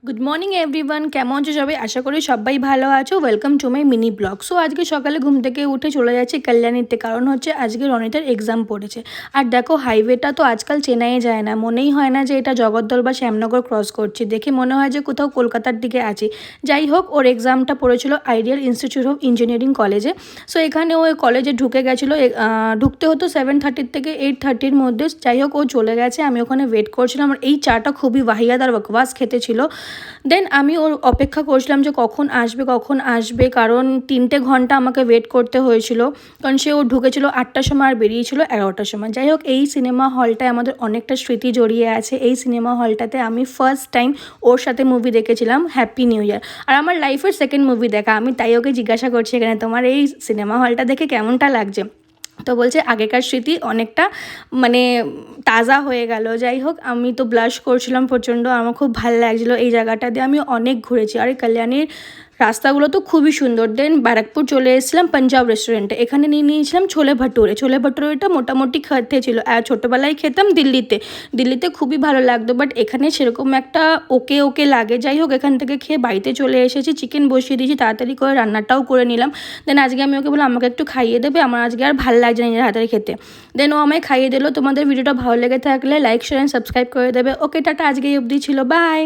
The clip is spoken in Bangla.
গুড মর্নিং এভরিওয়ান, কেমন আছো সবাই? আশা করি সবাই ভালো আছো। Welcome to my mini blog. So আজকে সকালে ঘুম থেকে উঠে চলে যাচ্ছি কল্যাণীতে, কারণ হচ্ছে আজকে রনিতার এক্সাম পড়েছে। আর দেখো, হাইওয়েটা তো আজকাল চেনাই যায় না, মনেই হয় না যে এটা জগদ্দল বা শ্যামনগর ক্রস করছি, দেখে মনে হয় যে কোথাও কলকাতার দিকে আছি। যাই হোক, ওর এক্সামটা পড়েছিল আইডিয়াল ইনস্টিটিউট অফ ইঞ্জিনিয়ারিং কলেজে। সো এখানে ও কলেজে ঢুকে গেছিলো, ঢুকতে হতো 7:30 থেকে 8:30 মধ্যে। যাই হোক, ও চলে গেছে, আমি ওখানে ওয়েট করছিলাম। আর এই চাটা খুবই ওয়াহিয়াত আর বকবাস খেতে ছিল। দেন আমি ওর অপেক্ষা করছিলাম যে কখন আসবে, কারণ 3টে ঘন্টা আমাকে ওয়েট করতে হয়েছিল, কারণ ও ঢুকেছিল 8টার সময় আর বেরিয়েছিল 11টার সময়। যাই হোক, এই সিনেমা হলটায় আমাদের অনেকটা স্মৃতি জড়িয়ে আছে। এই সিনেমা হলটাতে আমি ফার্স্ট টাইম ওর সাথে মুভি দেখেছিলাম হ্যাপি নিউ ইয়ার, আর আমার লাইফের সেকেন্ড মুভি দেখা। আমি তাই ওকে জিজ্ঞাসা করছি এখানে, তোমার এই সিনেমা হলটা দেখে কেমনটা লাগছে? তো বলছে আগেকার স্মৃতি অনেকটা মানে তাজা হয়ে গেল। যাই হোক, আমি তো ব্লাশ করছিলাম প্রচণ্ড, আমার খুব ভালো লাগছিলো। এই জায়গাটা দিয়ে আমি অনেক ঘুরেছি, আর এই কল্যাণীর রাস্তাগুলো তো খুবই সুন্দর। দেন ব্যারাকপুর চলে এসেছিলাম পাঞ্জাব রেস্টুরেন্টে, এখানে নিয়ে নিয়েছিলাম ছোলে ভাটুরে। ছোলে ভাটুরেটা মোটামুটি খেতে ছিল, আর ছোটোবেলায় খেতাম দিল্লিতে খুবই ভালো লাগতো, বাট এখানে সেরকম একটা ওকে ওকে লাগে। যাই হোক, এখান থেকে খেয়ে বাড়িতে চলে এসেছি, চিকেন বসিয়ে দিয়েছি, তাড়াতাড়ি করে রান্নাটাও করে নিলাম। দেন আজকে আমি ওকে বললাম আমাকে একটু খাইয়ে দেবে, আমার আজকে আর ভালো লাগছে না নিজের হাতে খেতে। দেন ও আমায় খাইয়ে দিল। তোমাদের ভিডিওটা ভালো লেগে থাকলে লাইক শেয়ার অ্যান্ড সাবস্ক্রাইব করে দেবে। ওকে, টাটা, আজকে এই অবধি ছিল, বাই।